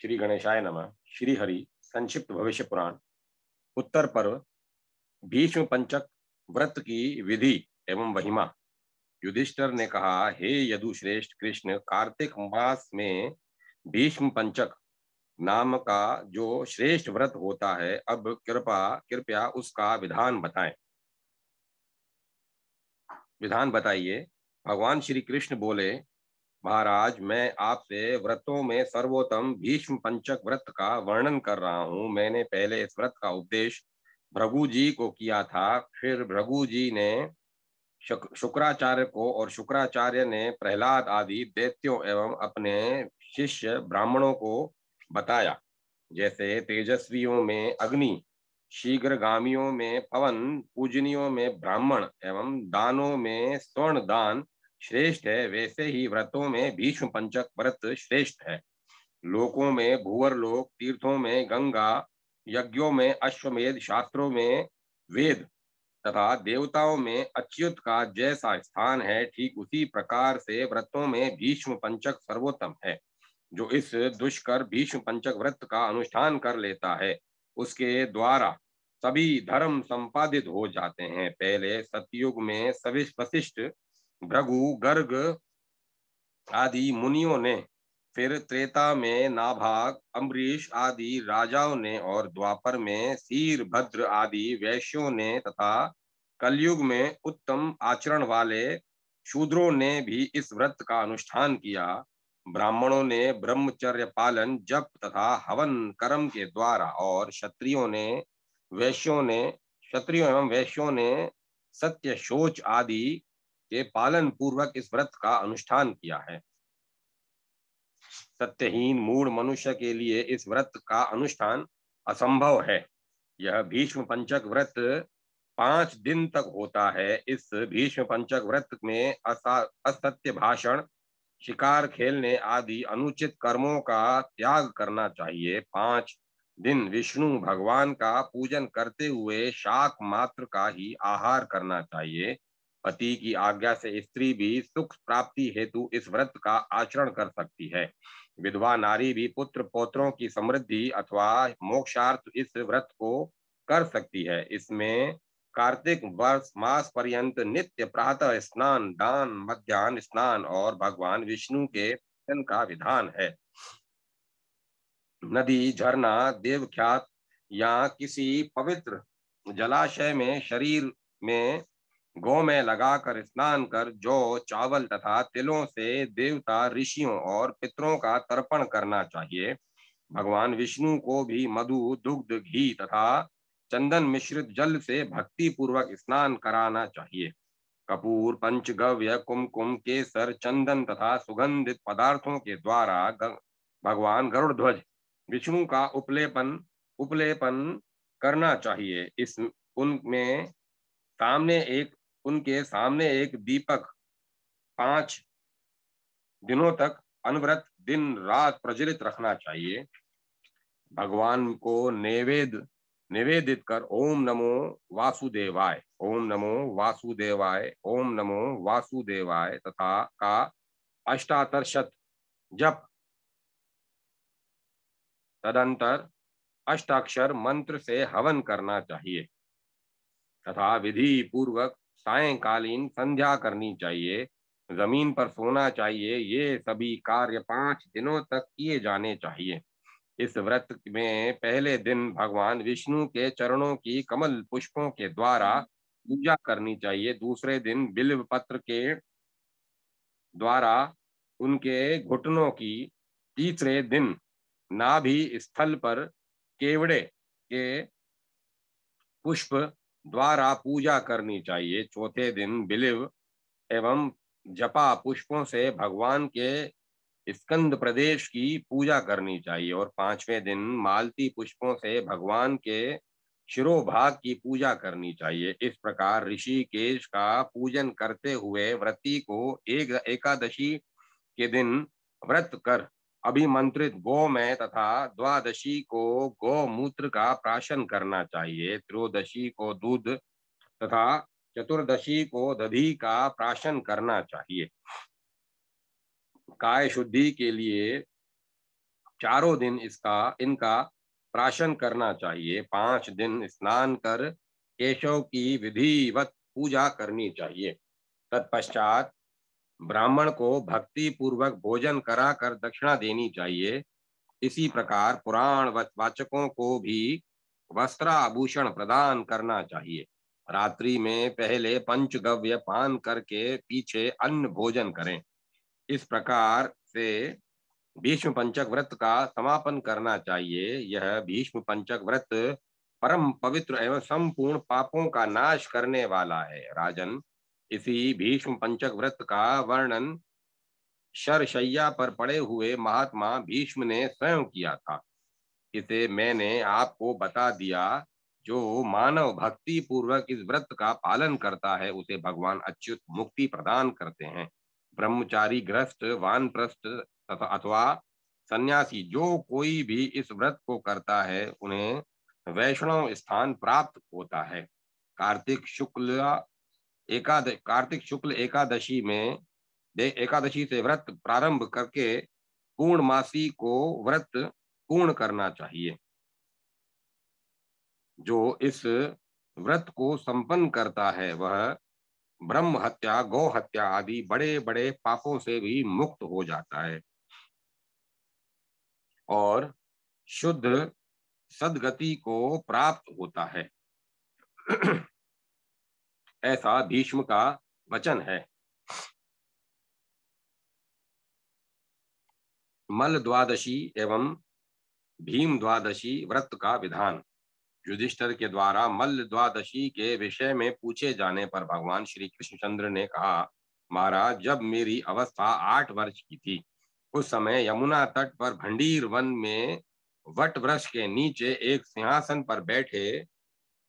श्री गणेशाय नमः। श्री हरि संक्षिप्त भविष्य पुराण उत्तर पर्व भीष्म पंचक व्रत की विधि एवं महिमा। युधिष्ठिर ने कहा, हे यदुश्रेष्ठ कृष्ण, कार्तिक मास में भीष्म पंचक नाम का जो श्रेष्ठ व्रत होता है, अब कृपया उसका विधान बताइए। भगवान श्री कृष्ण बोले, महाराज, मैं आपसे व्रतों में सर्वोत्तम भीष्म पंचक व्रत का वर्णन कर रहा हूँ। मैंने पहले इस व्रत का उपदेश भृगु जी को किया था, फिर भृगु जी ने शुक्राचार्य को, और शुक्राचार्य ने प्रहलाद आदि दैत्यों एवं अपने शिष्य ब्राह्मणों को बताया। जैसे तेजस्वियों में अग्नि, शीघ्रगामियों में पवन, पूजनियों में ब्राह्मण एवं दानों में स्वर्ण दान श्रेष्ठ है, वैसे ही व्रतों में भीष्म पंचक व्रत श्रेष्ठ है। लोकों में भूवर लोक, तीर्थों में गंगा, यज्ञों में अश्वमेध, शास्त्रों में वेद तथा देवताओं में अच्युत का जैसा स्थान है, ठीक उसी प्रकार से व्रतों में भीष्म पंचक सर्वोत्तम है। जो इस दुष्कर भीष्म पंचक व्रत का अनुष्ठान कर लेता है, उसके द्वारा सभी धर्म संपादित हो जाते हैं। पहले सतयुग में वशिष्ठ, भृगु, गर्ग आदि मुनियों ने, फिर त्रेता में नाभाग, अम्बरीश आदि राजाओं ने, और द्वापर में शीर भद्र आदि वैश्यों ने, तथा कलयुग में उत्तम आचरण वाले शूद्रों ने भी इस व्रत का अनुष्ठान किया। ब्राह्मणों ने ब्रह्मचर्य पालन, जप तथा हवन कर्म के द्वारा, और क्षत्रियों एवं वैश्यों ने सत्य, शौच आदि के पालन पूर्वक इस व्रत का अनुष्ठान किया है। सत्यहीन मूढ़ मनुष्य के लिए इस व्रत का अनुष्ठान असंभव है। यह भीष्म पंचक व्रत 5 दिन तक होता है। इस भीष्म पंचक व्रत में असत्य भाषण, शिकार खेलने आदि अनुचित कर्मों का त्याग करना चाहिए। 5 दिन विष्णु भगवान का पूजन करते हुए शाक मात्र का ही आहार करना चाहिए। पति की आज्ञा से स्त्री भी सुख प्राप्ति हेतु इस व्रत का आचरण कर सकती है। विधवा नारी भी पुत्र पौत्रों की समृद्धि अथवा मोक्षार्थ इस व्रत को कर सकती है। इसमें कार्तिक वर्ष मास पर्यंत नित्य प्रातः स्नान, दान, मध्याह्न स्नान और भगवान विष्णु के पूजन का विधान है। नदी, झरना, देवख्यात या किसी पवित्र जलाशय में शरीर में गोमय लगाकर स्नान कर जौ, चावल तथा तिलों से देवता, ऋषियों और पितरों का तर्पण करना चाहिए। भगवान विष्णु को भी मधु, दुग्ध, घी तथा चंदन मिश्रित जल से भक्ति पूर्वक स्नान कराना चाहिए। कपूर, पंचगव्य, कुमकुम, केसर, चंदन तथा सुगंधित पदार्थों के द्वारा भगवान गरुड़ध्वज विष्णु का उपलेपन करना चाहिए। इस उनमें उनके सामने एक दीपक 5 दिनों तक अनवरत दिन रात प्रज्वलित रखना चाहिए। भगवान को निवेदित कर ओम नमो वासुदेवाय, ओम नमो वासुदेवाय, ओम नमो वासुदेवाय तथा का 88 जप, तदंतर अष्टाक्षर मंत्र से हवन करना चाहिए तथा विधि पूर्वक सायंकालीन संध्या करनी चाहिए। जमीन पर सोना चाहिए। ये सभी कार्य 5 दिनों तक किए जाने चाहिए। इस व्रत में पहले दिन भगवान विष्णु के चरणों की कमल पुष्पों के द्वारा पूजा करनी चाहिए। दूसरे दिन बिल्व पत्र के द्वारा उनके घुटनों की, तीसरे दिन नाभि स्थल पर केवड़े के पुष्प द्वारा पूजा करनी चाहिए। चौथे दिन बिल्व एवं जपा पुष्पों से भगवान के स्कंद प्रदेश की पूजा करनी चाहिए और 5वें दिन मालती पुष्पों से भगवान के शिरोभाग की पूजा करनी चाहिए। इस प्रकार ऋषिकेश का पूजन करते हुए व्रती को एकादशी के दिन व्रत कर अभिमंत्रित गोमय तथा द्वादशी को गौमूत्र का प्राशन करना चाहिए। त्रयोदशी को दूध तथा चतुर्दशी को दधी का प्राशन करना चाहिए। काय शुद्धि के लिए चारों दिन इनका प्राशन करना चाहिए। 5 दिन स्नान कर केशव की विधिवत पूजा करनी चाहिए। तत्पश्चात ब्राह्मण को भक्ति पूर्वक भोजन कराकर दक्षिणा देनी चाहिए। इसी प्रकार पुराण वाचकों को भी वस्त्राभूषण प्रदान करना चाहिए। रात्रि में पहले पंचगव्य पान करके पीछे अन्न भोजन करें। इस प्रकार से भीष्म पंचक व्रत का समापन करना चाहिए। यह भीष्म पंचक व्रत परम पवित्र एवं संपूर्ण पापों का नाश करने वाला है। राजन, इसी भीष्म पंचक व्रत का वर्णन शरशैया पर पड़े हुए महात्मा भीष्म ने स्वयं किया था। इसे मैंने आपको बता दिया। जो मानव भक्ति पूर्वक इस व्रत का पालन करता है उसे भगवान अच्युत मुक्ति प्रदान करते हैं। ब्रह्मचारी, गृहस्थ, वानप्रस्थ तथा अथवा सन्यासी जो कोई भी इस व्रत को करता है उन्हें वैष्णव स्थान प्राप्त होता है। कार्तिक शुक्ल एकादशी से व्रत प्रारंभ करके पूर्णमासी को व्रत पूर्ण करना चाहिए। जो इस व्रत को संपन्न करता है वह ब्रह्म हत्या, गौ हत्या आदि बड़े बड़े पापों से भी मुक्त हो जाता है और शुद्ध सद्गति को प्राप्त होता है। ऐसा भीष्म का वचन है। मल द्वादशी एवं भीम द्वादशी व्रत का विधान। युधिष्ठिर के द्वारा मल्ल द्वादशी के विषय में पूछे जाने पर भगवान श्री कृष्णचंद्र ने कहा, महाराज, जब मेरी अवस्था 8 वर्ष की थी उस समय यमुना तट पर भंडीर वन में वट वृक्ष के नीचे एक सिंहासन पर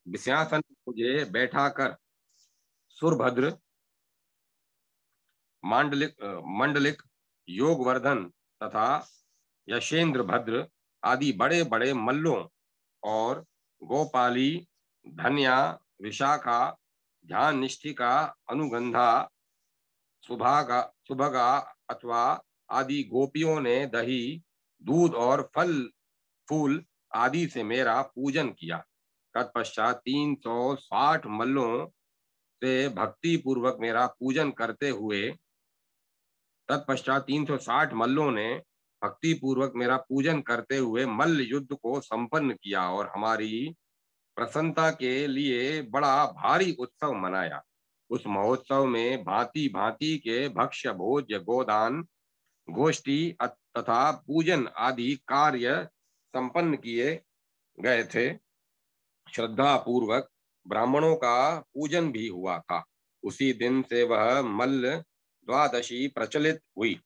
मुझे बैठाकर सुरभद्र, मंडलिक, योगवर्धन तथा यशेंद्र भद्र आदि बड़े बड़े मल्लों और गोपाली, धन्या, विशाखा, ध्यान निष्ठिका, अनुगंधा, सुभगा अथवा आदि गोपियों ने दही, दूध और फल फूल आदि से मेरा पूजन किया। तत्पश्चात 360 मल्लों से भक्ति पूर्वक मेरा पूजन करते हुए तत्पश्चात 360 मल्लों ने भक्ति पूर्वक मेरा पूजन करते हुए मल्ल युद्ध को संपन्न किया और हमारी प्रसन्नता के लिए बड़ा भारी उत्सव मनाया। उस महोत्सव में भांति भांति के भक्ष्य भोज्य, गोदान, गोष्ठी तथा पूजन आदि कार्य संपन्न किए गए थे। श्रद्धा पूर्वक ब्राह्मणों का पूजन भी हुआ था। उसी दिन से वह मल्ल द्वादशी प्रचलित हुई।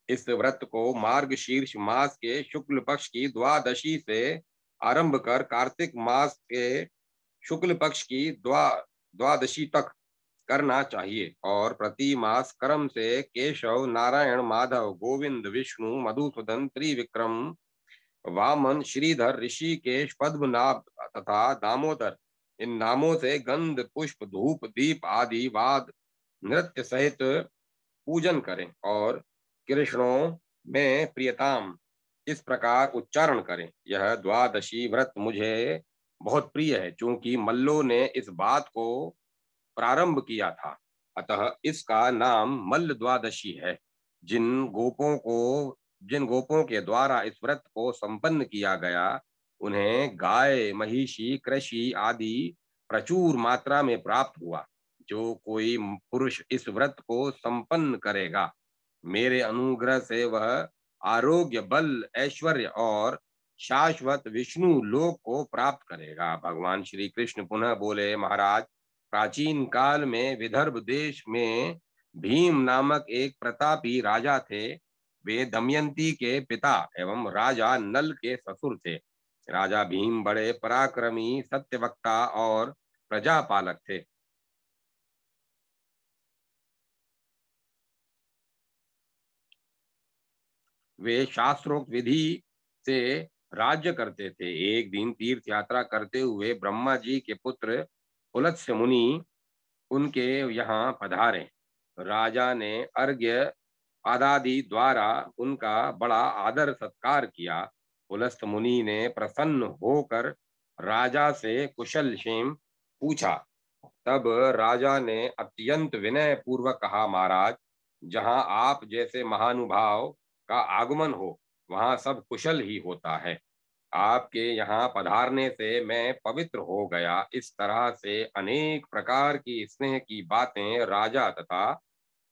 इस व्रत को मार्गशीर्ष मास के शुक्ल पक्ष की द्वादशी से आरंभ कर कार्तिक मास के शुक्ल पक्ष की द्वादशी तक करना चाहिए और प्रति मास क्रम से केशव, नारायण, माधव, गोविंद, विष्णु, मधुसूदन, त्रिविक्रम, वामन, श्रीधर, ऋषिकेश, पद्मनाभ तथा दामोदर इन नामों से गंध, पुष्प, धूप, दीप आदि वाद नृत्य सहित पूजन करें और कृष्णों में प्रियताम इस प्रकार उच्चारण करें। यह द्वादशी व्रत मुझे बहुत प्रिय है क्योंकि मल्लों ने इस बात को प्रारंभ किया था, अतः इसका नाम मल्ल द्वादशी है। जिन गोपों के द्वारा इस व्रत को संपन्न किया गया उन्हें गाय, महिषी, कृषि आदि प्रचुर मात्रा में प्राप्त हुआ। जो कोई पुरुष इस व्रत को संपन्न करेगा मेरे अनुग्रह से वह आरोग्य, बल, ऐश्वर्य और शाश्वत विष्णु लोक को प्राप्त करेगा। भगवान श्री कृष्ण पुनः बोले, महाराज, प्राचीन काल में विदर्भ देश में भीम नामक एक प्रतापी राजा थे। वे दमयंती के पिता एवं राजा नल के ससुर थे। राजा भीम बड़े पराक्रमी, सत्यवक्ता और प्रजापालक थे। वे शास्त्रोक्त विधि से राज्य करते थे। एक दिन तीर्थ यात्रा करते हुए ब्रह्मा जी के पुत्र पुलत्स्य मुनि उनके यहाँ पधारे। राजा ने अर्घ्य आदि द्वारा उनका बड़ा आदर सत्कार किया। पुलस्त मुनि ने प्रसन्न होकर राजा से कुशल क्षेम पूछा। तब राजा ने अत्यंत विनय पूर्वक कहा, महाराज, जहाँ आप जैसे महानुभाव का आगमन हो वहाँ सब कुशल ही होता है। आपके यहाँ पधारने से मैं पवित्र हो गया। इस तरह से अनेक प्रकार की स्नेह की बातें राजा तथा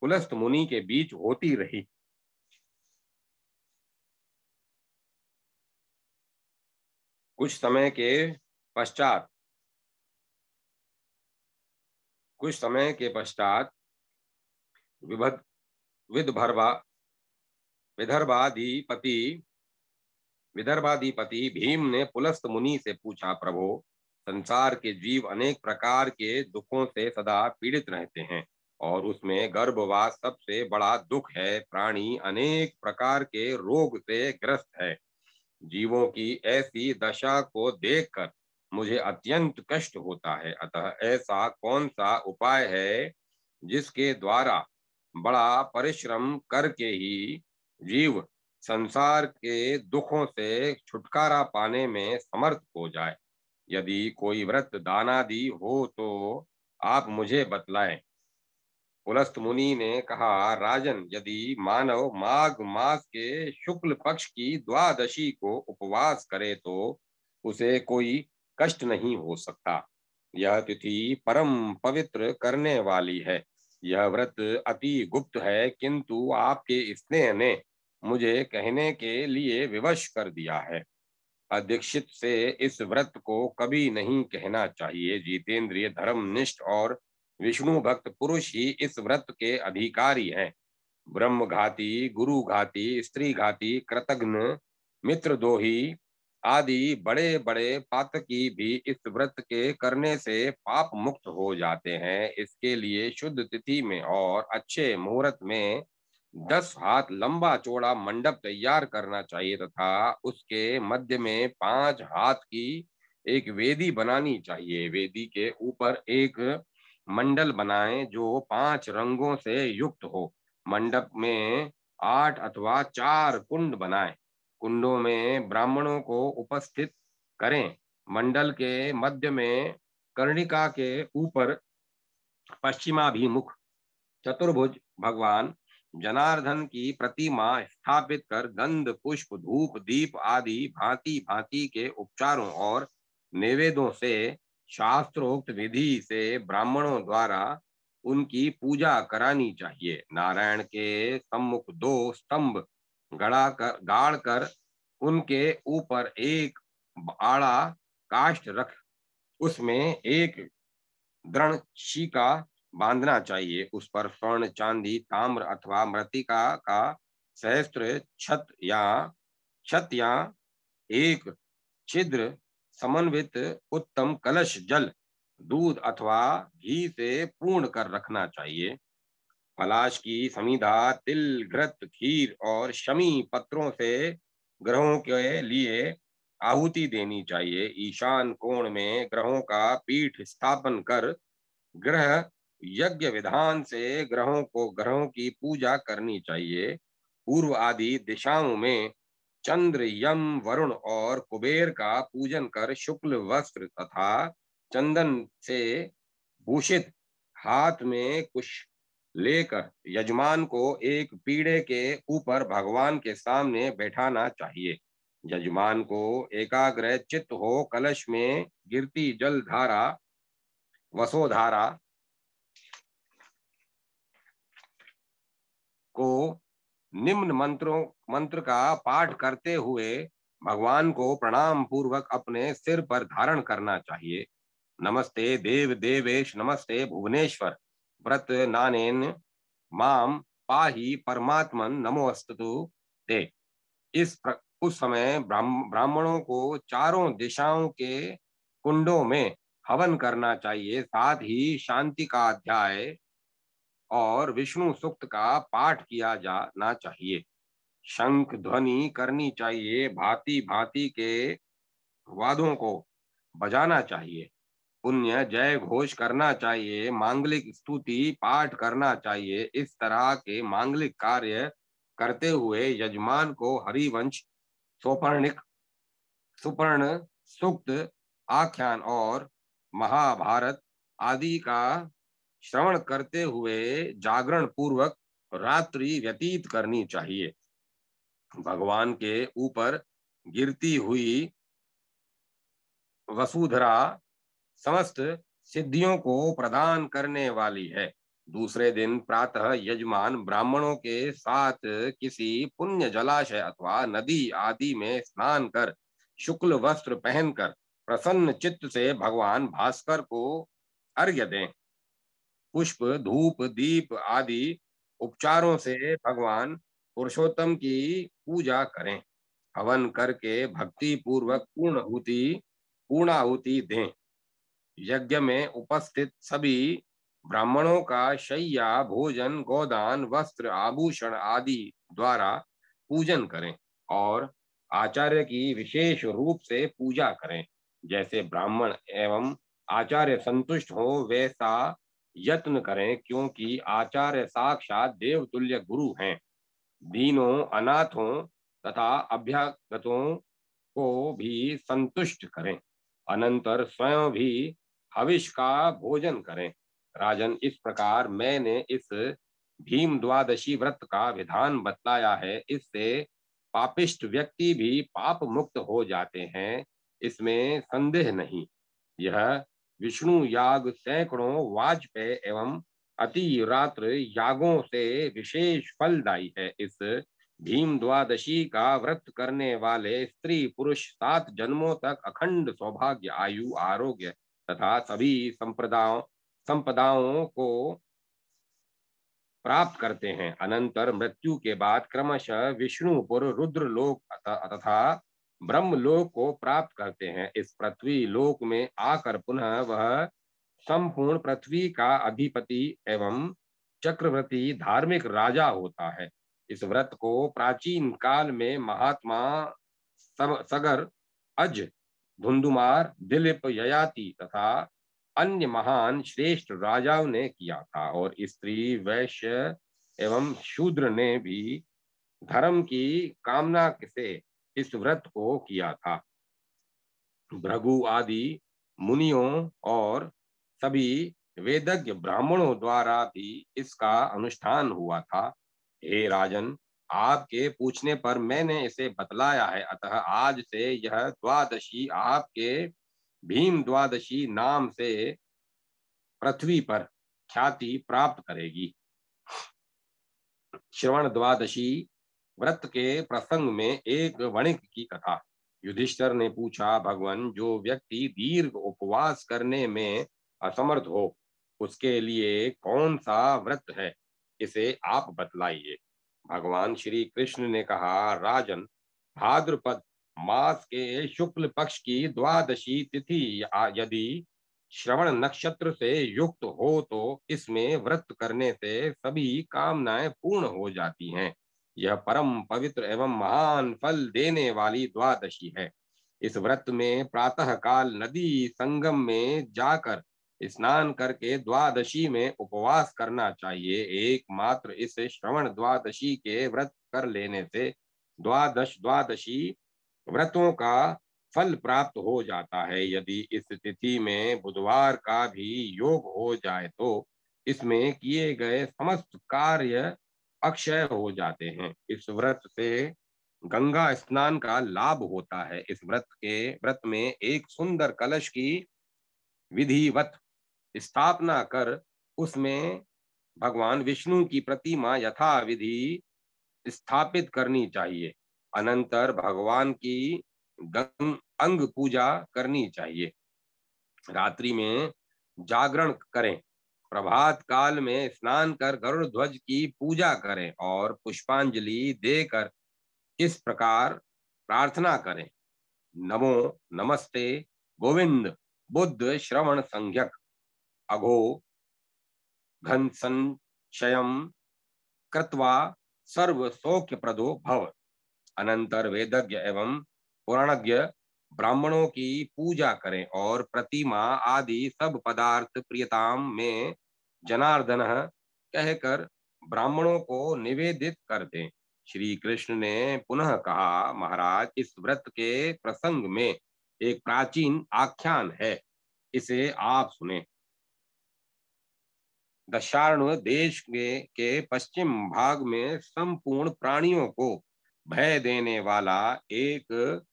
पुलस्त मुनि के बीच होती रही। कुछ समय के पश्चात कुछ समय के पश्चात विभद विदर्भा विदर्भाधिपति विदर्भाधिपति भीम ने पुलस्त मुनि से पूछा, प्रभो, संसार के जीव अनेक प्रकार के दुखों से सदा पीड़ित रहते हैं और उसमें गर्भवास सबसे बड़ा दुख है। प्राणी अनेक प्रकार के रोग से ग्रस्त है। जीवों की ऐसी दशा को देखकर मुझे अत्यंत कष्ट होता है। अतः ऐसा कौन सा उपाय है जिसके द्वारा बड़ा परिश्रम करके ही जीव संसार के दुखों से छुटकारा पाने में समर्थ हो जाए? यदि कोई व्रत दानादि हो तो आप मुझे बतलाएं। पुलस्त मुनि ने कहा, राजन, यदि मानव माघ मास के शुक्ल पक्ष की द्वादशी को उपवास करे तो उसे कोई कष्ट नहीं हो सकता। यह तिथि परम पवित्र करने वाली है। यह व्रत अति गुप्त है, किंतु आपके स्नेह ने मुझे कहने के लिए विवश कर दिया है। अदीक्षित से इस व्रत को कभी नहीं कहना चाहिए। जितेंद्रिय, धर्मनिष्ठ और विष्णु भक्त पुरुष ही इस व्रत के अधिकारी हैं। ब्रह्मघाती, गुरुघाती, स्त्रीघाती, कृतघ्न, मित्रद्रोही आदि बड़े बड़े पातकी भी इस व्रत के करने से पाप मुक्त हो जाते हैं। इसके लिए शुद्ध तिथि में और अच्छे मुहूर्त में 10 हाथ लंबा चौड़ा मंडप तैयार करना चाहिए तथा उसके मध्य में 5 हाथ की एक वेदी बनानी चाहिए। वेदी के ऊपर एक मंडल बनाएं जो 5 रंगों से युक्त हो। मंडप में 8 अथवा 4 कुंड बनाएं। कुंडों में ब्राह्मणों को उपस्थित करें। मंडल के मध्य में कर्णिका के ऊपर पश्चिमाभिमुख चतुर्भुज भगवान जनार्दन की प्रतिमा स्थापित कर गंध, पुष्प, धूप, दीप आदि भांति भांति के उपचारों और नैवेद्यों से शास्त्रोक्त विधि से ब्राह्मणों द्वारा उनकी पूजा करानी चाहिए। नारायण के सम्मुख 2 स्तंभ गाड़ कर उनके ऊपर एक आड़ा काष्ठ रख उसमें एक दृढ़ शिका बांधना चाहिए। उस पर स्वर्ण, चांदी, ताम्र अथवा मृत्तिका का सहस्त्र छत या एक छिद्र समन्वित उत्तम कलश जल, दूध अथवा घी से पूर्ण कर रखना चाहिए। पलाश की समिधा, तिल, घृत, खीर और शमी पत्रों से ग्रहों के लिए आहुति देनी चाहिए। ईशान कोण में ग्रहों का पीठ स्थापन कर ग्रह यज्ञ विधान से ग्रहों की पूजा करनी चाहिए। पूर्व आदि दिशाओं में चंद्र, यम, वरुण और कुबेर का पूजन कर शुक्ल वस्त्र तथा चंदन से भूषित हाथ में कुश लेकर यजमान को एक पीढ़े के ऊपर भगवान के सामने बैठाना चाहिए। यजमान को एकाग्र चित्त हो कलश में गिरती जल धारा वसोधारा को निम्न मंत्र का पाठ करते हुए भगवान को प्रणाम पूर्वक अपने सिर पर धारण करना चाहिए। नमस्ते देव देवेश, नमस्ते भुवनेश्वर, व्रत नानेन माम पाहि परमात्मन, नमोस्तु ते। उस समय ब्राह्मणों को चारों दिशाओं के कुंडों में हवन करना चाहिए। साथ ही शांति का अध्याय और विष्णु सूक्त का पाठ किया जाना चाहिए। शंख ध्वनि करनी चाहिए। भांति भांति के वाद्यों को बजाना चाहिए। पुण्य जय घोष करना चाहिए। मांगलिक स्तुति पाठ करना चाहिए। इस तरह के मांगलिक कार्य करते हुए यजमान को हरिवंश, सौपर्णिक सुपर्ण सूक्त, आख्यान और महाभारत आदि का श्रवण करते हुए जागरण पूर्वक रात्रि व्यतीत करनी चाहिए। भगवान के ऊपर गिरती हुई वसुधरा समस्त सिद्धियों को प्रदान करने वाली है। दूसरे दिन प्रातः यजमान ब्राह्मणों के साथ किसी पुण्य जलाशय अथवा नदी आदि में स्नान कर शुक्ल वस्त्र पहनकर प्रसन्न चित्त से भगवान भास्कर को अर्घ्य दें। पुष्प, धूप, दीप आदि उपचारों से भगवान पुरुषोत्तम की पूजा करें। हवन करके भक्ति पूर्वक पूर्णाहुति दें। यज्ञ में उपस्थित सभी ब्राह्मणों का शय्या, भोजन, गोदान, वस्त्र, आभूषण आदि द्वारा पूजन करें और आचार्य की विशेष रूप से पूजा करें। जैसे ब्राह्मण एवं आचार्य संतुष्ट हो वैसा यत्न करें, क्योंकि आचार्य साक्षात देवतुल्य गुरु हैं। दीनों, अनाथों तथा अभ्यागतों को भी संतुष्ट करें। अनंतर स्वयं भी हविष का भोजन करें। राजन, इस प्रकार मैंने इस भीम द्वादशी व्रत का विधान बतलाया है। इससे पापिष्ट व्यक्ति भी पाप मुक्त हो जाते हैं, इसमें संदेह नहीं। यह विष्णु याग सैकड़ों वाजपेय एवं अति रात्र यागों से विशेष फलदायी है। इस भीम द्वादशी का व्रत करने वाले स्त्री पुरुष 7 जन्मों तक अखंड सौभाग्य, आयु, आरोग्य तथा सभी संपदाओं को प्राप्त करते हैं। अनंतर मृत्यु के बाद क्रमशः विष्णुपुर, रुद्र लोक तथा ब्रह्म लोक को प्राप्त करते हैं। इस पृथ्वी लोक में आकर पुनः वह संपूर्ण पृथ्वी का अधिपति एवं चक्रवर्ती धार्मिक राजा होता है। इस व्रत को प्राचीन काल में महात्मा सगर, अज, धुंधुमार, दिलीप, ययाति तथा अन्य महान श्रेष्ठ राजाओं ने किया था, और स्त्री, वैश्य एवं शूद्र ने भी धर्म की कामना से इस व्रत को किया था। भृगु आदि मुनियों और सभी वेदज्ञ ब्राह्मणों द्वारा भी इसका अनुष्ठान हुआ था। हे राजन, आपके पूछने पर मैंने इसे बतलाया है, अतः आज से यह द्वादशी आपके भीम द्वादशी नाम से पृथ्वी पर ख्याति प्राप्त करेगी। श्रवण द्वादशी व्रत के प्रसंग में एक वणिक की कथा। युधिष्ठिर ने पूछा, भगवान, जो व्यक्ति दीर्घ उपवास करने में असमर्थ हो उसके लिए कौन सा व्रत है, इसे आप बतलाइए। भगवान श्री कृष्ण ने कहा, राजन, भाद्रपद मास के शुक्ल पक्ष की द्वादशी तिथि यदि श्रवण नक्षत्र से युक्त हो तो इसमें व्रत करने से सभी कामनाएं पूर्ण हो जाती हैं। यह परम पवित्र एवं महान फल देने वाली द्वादशी है। इस व्रत में प्रातः काल नदी संगम में जाकर स्नान करके द्वादशी में उपवास करना चाहिए। एकमात्र इस श्रवण द्वादशी के व्रत कर लेने से द्वादशी व्रतों का फल प्राप्त हो जाता है। यदि इस तिथि में बुधवार का भी योग हो जाए तो इसमें किए गए समस्त कार्य अक्षय हो जाते हैं। इस व्रत से गंगा स्नान का लाभ होता है। इस व्रत में एक सुंदर कलश की विधिवत स्थापना कर उसमें भगवान विष्णु की प्रतिमा यथाविधि स्थापित करनी चाहिए। अनंतर भगवान की अंग पूजा करनी चाहिए। रात्रि में जागरण करें। प्रभात काल में स्नान कर गरुड़ ध्वज की पूजा करें और पुष्पांजलि देकर इस प्रकार प्रार्थना करें, नमो नमस्ते गोविंद बुद्ध श्रवण संज्ञक अघो घन संशयम कृत्वा सर्व सौख्य प्रदो भव। अनंतर वेदज्ञ एवं पुराणज्ञ ब्राह्मणों की पूजा करें और प्रतिमा आदि सब पदार्थ प्रियताम में जनार्दन कहकर ब्राह्मणों को निवेदित कर दें। श्री कृष्ण ने पुनः कहा, महाराज, इस व्रत के प्रसंग में एक प्राचीन आख्यान है, इसे आप सुने। दशार्ण देश के पश्चिम भाग में संपूर्ण प्राणियों को भय देने वाला एक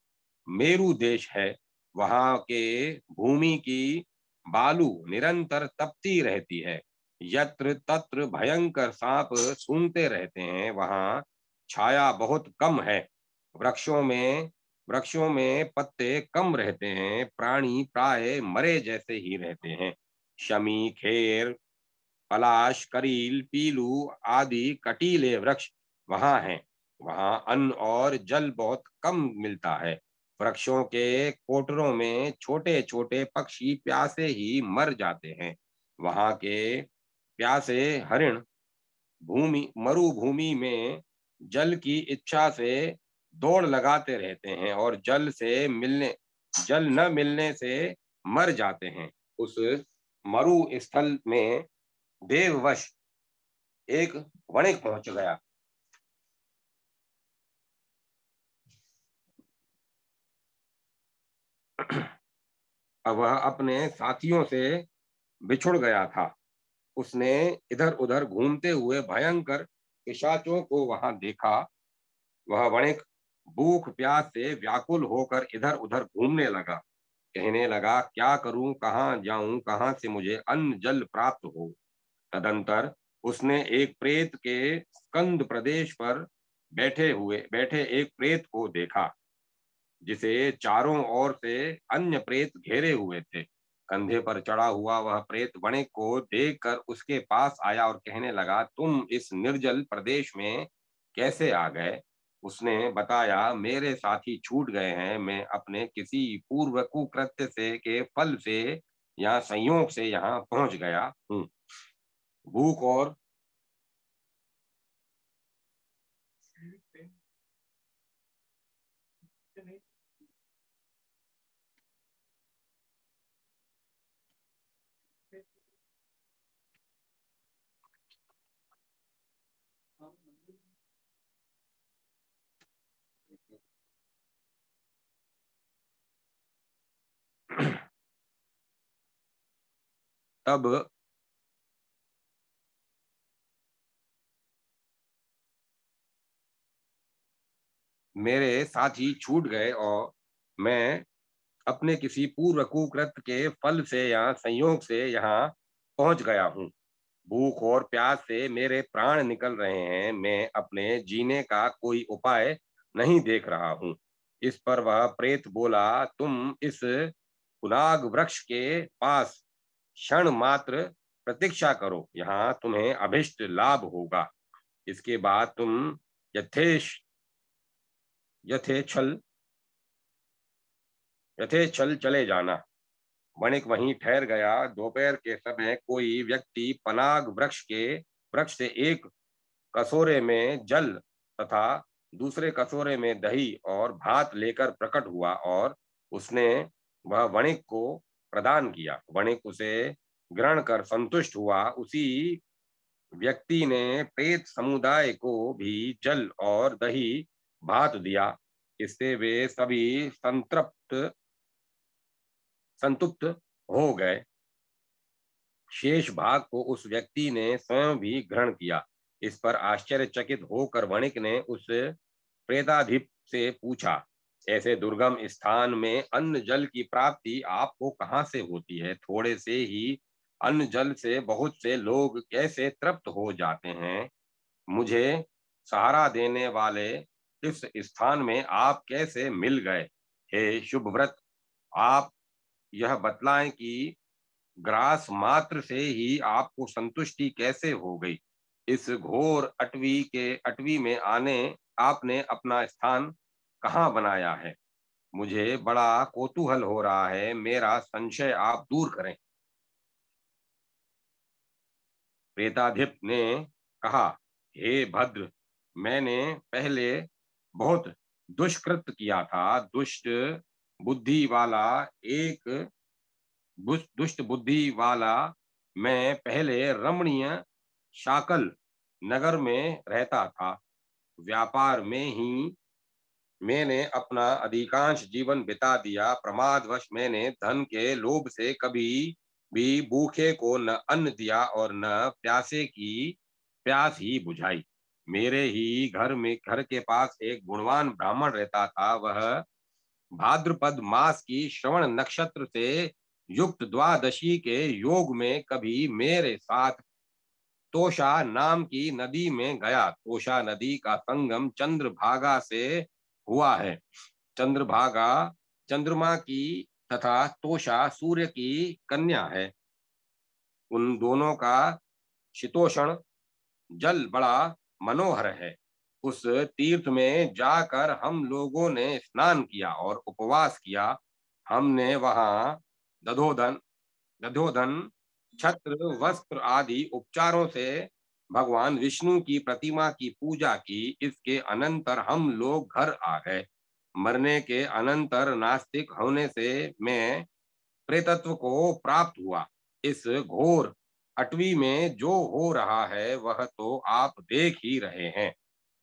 मेरु देश है। वहां के भूमि की बालू निरंतर तपती रहती है। यत्र तत्र भयंकर सांप सूंघते रहते हैं। वहां छाया बहुत कम है। वृक्षों में वृक्षों में पत्ते कम रहते हैं। प्राणी प्राय मरे जैसे ही रहते हैं। शमी, खेर, पलाश, करील, पीलू आदि कटीले वृक्ष वहां हैं। वहां अन्न और जल बहुत कम मिलता है। वृक्षों के कोटरों में छोटे छोटे पक्षी प्यासे ही मर जाते हैं। वहां के प्यासे हरिण भूमि मरुभूमि में जल की इच्छा से दौड़ लगाते रहते हैं और जल न मिलने से मर जाते हैं। उस मरु स्थल में देववश एक वणिक पहुंच गया। अब वह अपने साथियों से बिछुड़ गया था। उसने इधर उधर घूमते हुए भयंकर पिशाचों को वहां देखा। वह वणिक भूख प्यास से व्याकुल होकर इधर उधर घूमने लगा। कहने लगा, क्या करूं, कहाँ जाऊं, कहाँ से मुझे अन्न जल प्राप्त हो। तदंतर उसने एक प्रेत के स्कंद प्रदेश पर बैठे एक प्रेत को देखा, जिसे चारों ओर से अन्य प्रेत घेरे हुए थे। कंधे पर चढ़ा हुआ वह प्रेत वणिक को देखकर उसके पास आया और कहने लगा, तुम इस निर्जल प्रदेश में कैसे आ गए। उसने बताया, मेरे साथी छूट गए हैं। मैं अपने किसी पूर्व कुकृत्य से के फल से या संयोग से यहाँ पहुंच गया हूँ। भूख और तब मेरे साथी छूट गए और मैं अपने किसी पूर्व कुकृत्य के फल से या संयोग से यहाँ पहुंच गया हूँ। भूख और प्यास से मेरे प्राण निकल रहे हैं। मैं अपने जीने का कोई उपाय नहीं देख रहा हूँ। इस पर वह प्रेत बोला, तुम इस पुनाग वृक्ष के पास क्षण मात्र प्रतीक्षा करो, यहाँ तुम्हें अभिष्ट लाभ होगा। इसके बाद तुम यथेश यथेच्छल यथेच्छल चले जाना। वणिक वहीं ठहर गया। दोपहर के समय कोई व्यक्ति पनाग वृक्ष से एक कटोरे में जल तथा दूसरे कटोरे में दही और भात लेकर प्रकट हुआ और उसने वह वणिक को प्रदान किया। वणिक उसे ग्रहण कर संतुष्ट हुआ। उसी व्यक्ति ने प्रेत समुदाय को भी जल और दही भात दिया। इससे वे सभी संतुप्त हो गए। शेष भाग को उस व्यक्ति ने स्वयं भी ग्रहण किया। इस पर आश्चर्यचकित होकर वणिक ने उस प्रेताधिप से पूछा, ऐसे दुर्गम स्थान में अन्न जल की प्राप्ति आपको कहाँ से होती है। थोड़े से ही अन्न जल से बहुत से लोग कैसे तृप्त हो जाते हैं। मुझे सहारा देने वाले इस स्थान में आप कैसे मिल गए। हे शुभव्रत, आप यह बतलाएं कि ग्रास मात्र से ही आपको संतुष्टि कैसे हो गई। इस घोर अटवी में आने आपने अपना स्थान कहाँ बनाया है। मुझे बड़ा कौतूहल हो रहा है। मेरा संशय आप दूर करें। प्रेताधिप ने कहा, हे भद्र, मैंने पहले बहुत दुष्कृत किया था। बुद्धि वाला एक दुष्ट बुद्धि वाला मैं पहले रमणीय शाकल नगर में रहता था। व्यापार में ही मैंने अपना अधिकांश जीवन बिता दिया। प्रमादवश मैंने धन के लोभ से कभी भी भूखे को न अन्न दिया और न प्यासे की प्यास ही बुझाई। मेरे ही घर के पास एक गुणवान ब्राह्मण रहता था। वह भाद्रपद मास की श्रवण नक्षत्र से युक्त द्वादशी के योग में कभी मेरे साथ तोषा नाम की नदी में गया। तोषा नदी का संगम चंद्रभागा से हुआ है। चंद्रभागा चंद्रमा की तथा तोषा सूर्य की कन्या है। उन दोनों का शीतोष्ण जल बड़ा मनोहर है। उस तीर्थ में जाकर हम लोगों ने स्नान किया और उपवास किया। हमने वहां दधोदन दधोदन छत्र वस्त्र आदि उपचारों से भगवान विष्णु की प्रतिमा की पूजा की। इसके अनंतर हम लोग घर आ गए। मरने के अनंतर नास्तिक होने से मैं प्रेतत्व को प्राप्त हुआ। इस घोर अटवी में जो हो रहा है वह तो आप देख ही रहे हैं।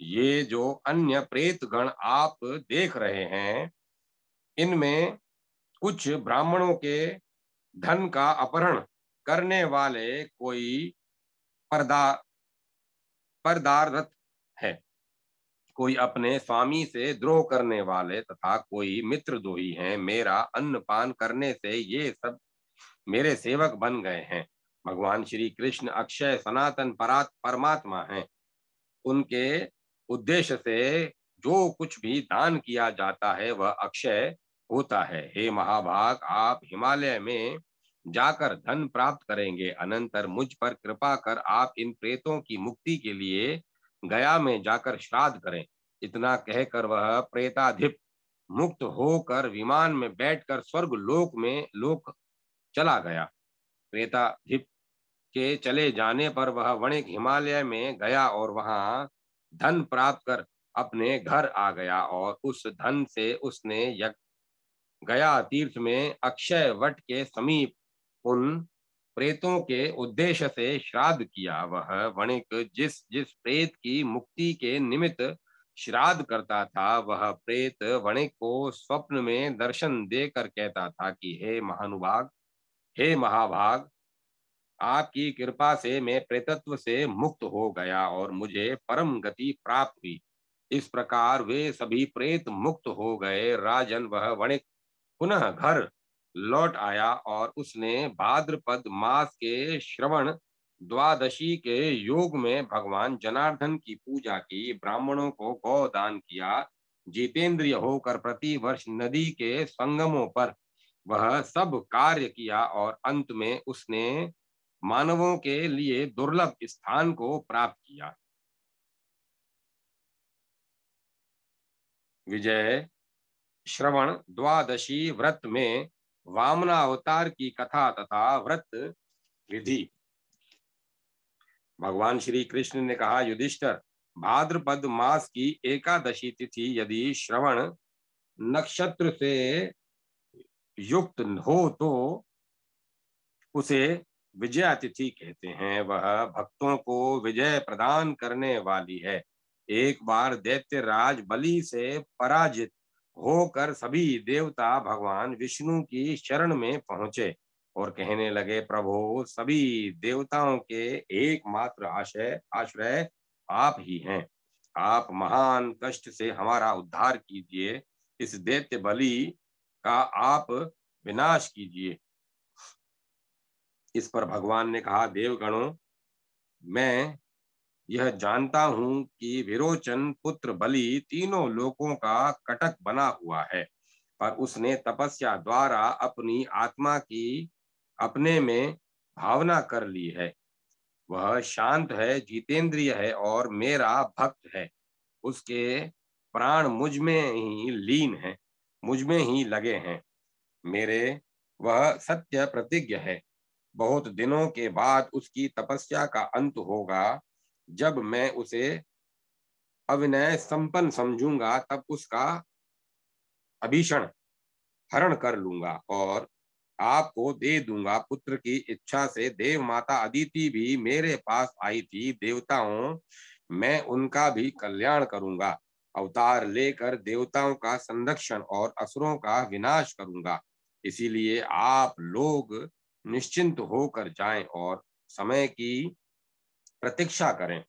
ये जो अन्य प्रेत गण आप देख रहे हैं, इनमें कुछ ब्राह्मणों के धन का अपहरण करने वाले कोई परदा परदारथ है, कोई अपने स्वामी से द्रोह करने वाले तथा कोई मित्रद्रोही हैं। मेरा अन्नपान करने से ये सब मेरे सेवक बन गए हैं। भगवान श्री कृष्ण अक्षय सनातन परमात्मा हैं। उनके उद्देश्य से जो कुछ भी दान किया जाता है वह अक्षय होता है। हे महाभाग, आप हिमालय में जाकर धन प्राप्त करेंगे। अनंतर मुझ पर कृपा कर आप इन प्रेतों की मुक्ति के लिए गया में जाकर श्राद्ध करें। इतना कहकर वह प्रेताधिप मुक्त होकर विमान में बैठकर स्वर्ग लोक चला गया। प्रेताधिप के चले जाने पर वह वणिक हिमालय में गया और वहां धन प्राप्त कर अपने घर आ गया और उस धन से उसने गया तीर्थ में अक्षय वट के समीप उन प्रेतों के उद्देश्य से श्राद्ध किया। वह वणिक जिस जिस प्रेत की मुक्ति के निमित्त श्राद्ध करता था, वह प्रेत वणिक को स्वप्न में दर्शन देकर कहता था कि हे महाभाग, आपकी कृपा से मैं प्रेतत्व से मुक्त हो गया और मुझे परम गति प्राप्त हुई। इस प्रकार वे सभी प्रेत मुक्त हो गए। राजन, वह वणिक पुनः घर लौट आया और उसने भाद्रपद मास के श्रवण द्वादशी के योग में भगवान जनार्दन की पूजा की, ब्राह्मणों को गौदान किया, जितेंद्रिय होकर प्रति वर्ष नदी के संगमों पर वह सब कार्य किया और अंत में उसने मानवों के लिए दुर्लभ स्थान को प्राप्त किया। विजय श्रवण द्वादशी व्रत में वामनावतार की कथा तथा व्रत विधि। भगवान श्री कृष्ण ने कहा, युधिष्ठिर, भाद्रपद मास की एकादशी तिथि यदि श्रवण नक्षत्र से युक्त हो तो उसे विजया तिथि कहते हैं। वह भक्तों को विजय प्रदान करने वाली है। एक बार दैत्य राज बलि से पराजित होकर सभी देवता भगवान विष्णु की शरण में पहुंचे और कहने लगे, प्रभु, सभी देवताओं के एकमात्र आश्रय आप ही हैं। आप महान कष्ट से हमारा उद्धार कीजिए। इस दैत्य बलि का आप विनाश कीजिए। इस पर भगवान ने कहा, देवगणों, मैं यह जानता हूं कि विरोचन पुत्र बलि तीनों लोकों का कटक बना हुआ है, पर उसने तपस्या द्वारा अपनी आत्मा की अपने में भावना कर ली है। वह शांत है, जितेंद्रिय है और मेरा भक्त है। उसके प्राण मुझ में ही लीन है, मुझ में ही लगे हैं। मेरे वह सत्य प्रतिज्ञ है। बहुत दिनों के बाद उसकी तपस्या का अंत होगा। जब मैं उसे अविनय संपन्न समझूंगा तब उसका अभीषण हरण कर लूंगा और आपको दे दूंगा। पुत्र की इच्छा से देव माता अदिति भी मेरे पास आई थी। देवताओं, मैं उनका भी कल्याण करूंगा। अवतार लेकर देवताओं का संरक्षण और असुरों का विनाश करूंगा। इसीलिए आप लोग निश्चिंत होकर जाएं और समय की प्रतीक्षा करें।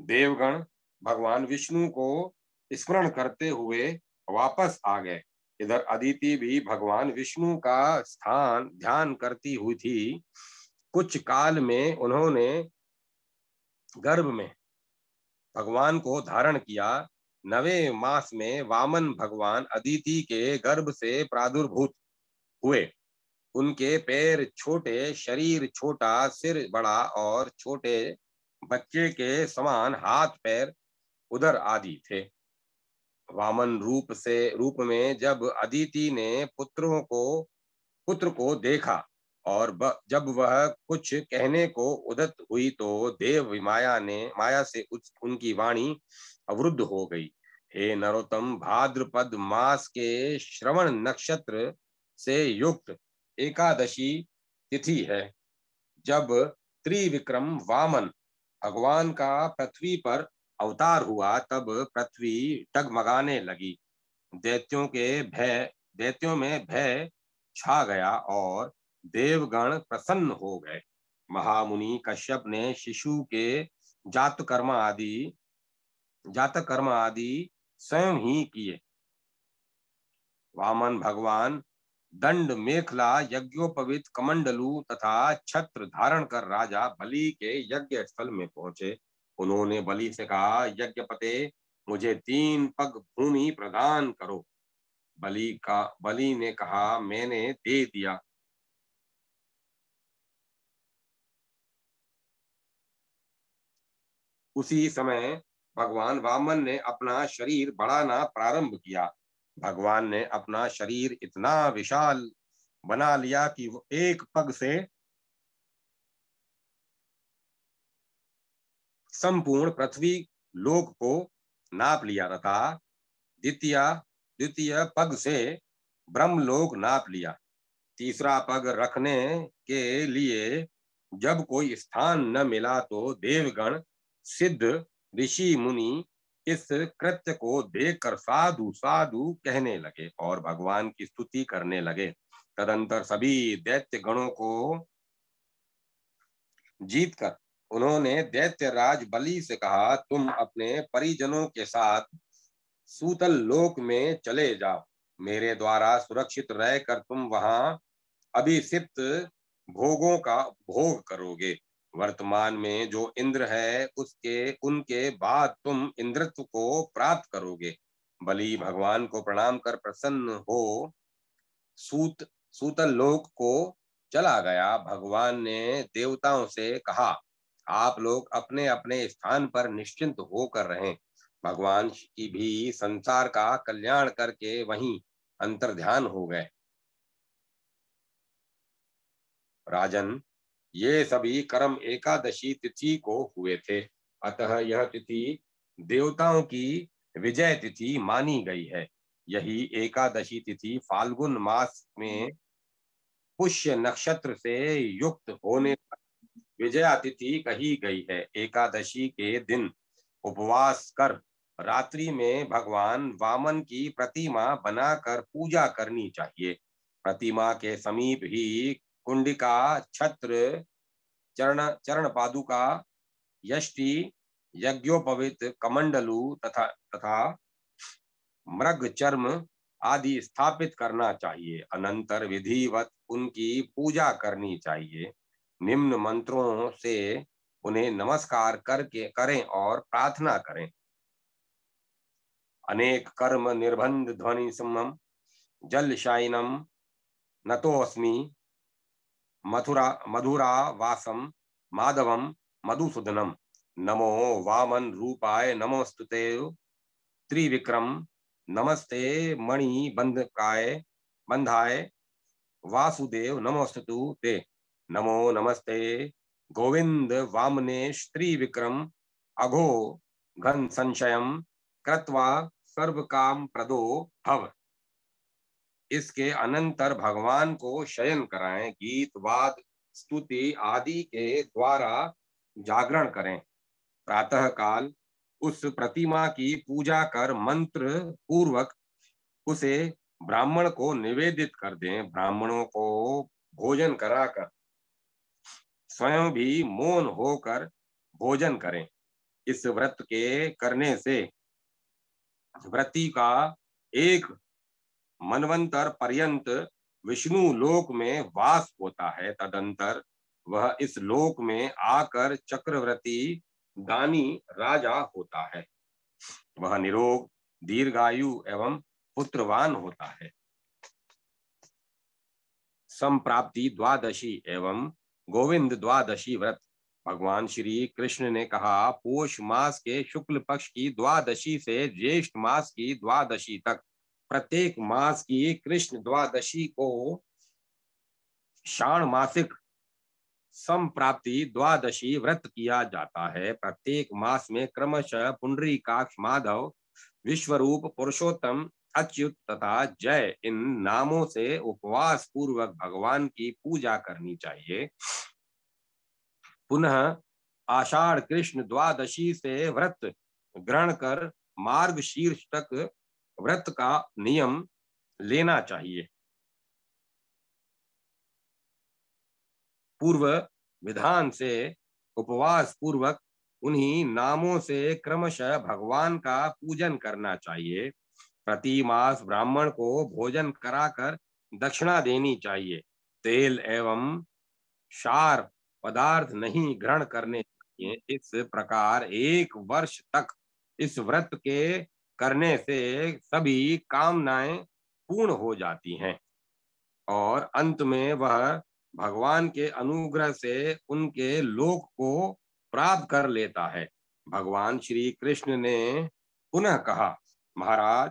देवगण भगवान विष्णु को स्मरण करते हुए वापस आ गए। इधर अदिति भी भगवान विष्णु का स्थान ध्यान करती हुई थी। कुछ काल में उन्होंने गर्भ में भगवान को धारण किया। 9वें मास में वामन भगवान अदिति के गर्भ से प्रादुर्भूत हुए। उनके पैर छोटे, शरीर छोटा, सिर बड़ा और छोटे बच्चे के समान हाथ पैर उदर आदि थे। वामन रूप में जब अदिति ने पुत्र को देखा और जब वह कुछ कहने को उद्यत हुई तो देव माया से उनकी वाणी अवरुद्ध हो गई। हे नरोत्तम, भाद्रपद मास के श्रवण नक्षत्र से युक्त एकादशी तिथि है। जब त्रिविक्रम वामन भगवान का पृथ्वी पर अवतार हुआ तब पृथ्वी डगमगाने लगी। दैत्यों में भय छा गया और देवगण प्रसन्न हो गए। महामुनि कश्यप ने शिशु के जातक कर्म आदि स्वयं ही किए। वामन भगवान दंड मेखला यज्ञोपवीत कमंडलू तथा छत्र धारण कर राजा बलि के यज्ञ स्थल में पहुंचे। उन्होंने बलि से कहा, यज्ञपते, मुझे 3 पग भूमि प्रदान करो। बलि ने कहा, मैंने दे दिया। उसी समय भगवान वामन ने अपना शरीर बढ़ाना प्रारंभ किया। भगवान ने अपना शरीर इतना विशाल बना लिया कि वो एक पग से संपूर्ण पृथ्वी लोक को नाप लिया तथा द्वितीय द्वितीय पग से ब्रह्मलोक नाप लिया। तीसरा पग रखने के लिए जब कोई स्थान न मिला तो देवगण, सिद्ध, ऋषि मुनि इस कृत्य को देखकर साधु साधु कहने लगे और भगवान की स्तुति करने लगे। तदंतर सभी दैत्य गणों को जीतकर उन्होंने दैत्यराज बलि से कहा, तुम अपने परिजनों के साथ सूतल लोक में चले जाओ। मेरे द्वारा सुरक्षित रहकर तुम वहां अभिषिक्त भोगों का भोग करोगे। वर्तमान में जो इंद्र है उनके बाद तुम इंद्रत्व को प्राप्त करोगे। बलि भगवान को प्रणाम कर प्रसन्न हो सूतल लोक को चला गया। भगवान ने देवताओं से कहा, आप लोग अपने अपने स्थान पर निश्चिंत होकर रहें। भगवान की भी संसार का कल्याण करके वहीं अंतर्ध्यान हो गए। राजन, ये सभी कर्म एकादशी तिथि को हुए थे, अतः यह तिथि देवताओं की विजय तिथि मानी गई है। यही एकादशी तिथि फाल्गुन मास में पुष्य नक्षत्र से युक्त होने पर विजया तिथि कही गई है। एकादशी के दिन उपवास कर रात्रि में भगवान वामन की प्रतिमा बनाकर पूजा करनी चाहिए। प्रतिमा के समीप ही कुंडिका, छत्र, चरण पादुका, यष्टि, यज्ञोपवीत कमंडलू तथा मृग चर्म आदि स्थापित करना चाहिए। अनंतर विधिवत उनकी पूजा करनी चाहिए। निम्न मंत्रों से उन्हें नमस्कार करके करें और प्रार्थना करें। अनेक कर्म निर्बंध ध्वनि समम जल शाइनम नतोस्मि मधुरा वासम माधवम मधुसूदनम। नमो वामन रूपाय नमोस्तुते त्रिविक्रम। नमस्ते मणि बंधाय वासुदेव नमोस्तुतु ते। नमो नमस्ते गोविंद वामनेश त्रिविक्रम अघो घन संशयम कृत्वा सर्व काम प्रदो भव। इसके अनंतर भगवान को शयन कराएं। गीत वाद स्तुति आदि के द्वारा जागरण करें। प्रातः काल उस प्रतिमा की पूजा कर मंत्र पूर्वक उसे ब्राह्मण को निवेदित कर दें। ब्राह्मणों को भोजन कराकर स्वयं भी मौन होकर भोजन करें। इस व्रत के करने से व्रती का एक मनवंतर पर्यंत विष्णु लोक में वास होता है। तदंतर वह इस लोक में आकर चक्रवर्ती दानी राजा होता है। वह निरोग, दीर्घायु एवं पुत्रवान होता है। संप्राप्ति द्वादशी एवं गोविंद द्वादशी व्रत। भगवान श्री कृष्ण ने कहा, पोष मास के शुक्ल पक्ष की द्वादशी से ज्येष्ठ मास की द्वादशी तक प्रत्येक मास की कृष्ण द्वादशी को षाण्मासिक संप्राप्ति द्वादशी व्रत किया जाता है। प्रत्येक मास में क्रमशः पुंडरीकाक्ष, माधव, विश्वरूप, पुरुषोत्तम, अच्युत तथा जय इन नामों से उपवास पूर्वक भगवान की पूजा करनी चाहिए। पुनः आषाढ़ कृष्ण द्वादशी से व्रत ग्रहण कर मार्ग शीर्ष तक व्रत का नियम लेना चाहिए। पूर्व विधान से उपवास पूर्वक उन्हीं नामों से क्रमशः भगवान का पूजन करना चाहिए। प्रति मास ब्राह्मण को भोजन कराकर दक्षिणा देनी चाहिए। तेल एवं क्षार पदार्थ नहीं ग्रहण करने चाहिए। इस प्रकार एक वर्ष तक इस व्रत के करने से सभी कामनाएं पूर्ण हो जाती हैं और अंत में वह भगवान के अनुग्रह से उनके लोक को प्राप्त कर लेता है। भगवान श्री कृष्ण ने पुनः कहा, महाराज,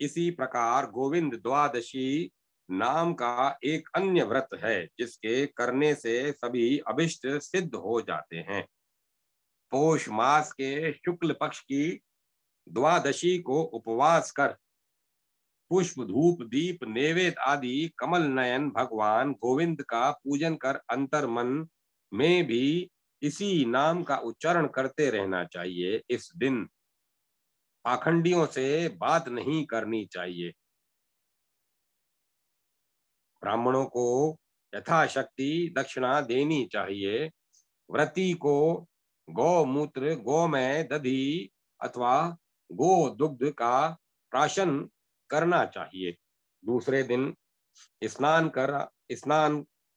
इसी प्रकार गोविंद द्वादशी नाम का एक अन्य व्रत है जिसके करने से सभी अभिष्ट सिद्ध हो जाते हैं। पौष मास के शुक्ल पक्ष की द्वादशी को उपवास कर पुष्प, धूप, दीप, नैवेद्य आदि कमल नयन भगवान गोविंद का पूजन कर अंतर मन में भी इसी नाम का उच्चारण करते रहना चाहिए। इस दिन पाखंडियों से बात नहीं करनी चाहिए। ब्राह्मणों को यथाशक्ति दक्षिणा देनी चाहिए। व्रती को गौमूत्र, गोमय, दधी अथवा गो दुग्ध का प्राशन करना चाहिए। दूसरे दिन स्नान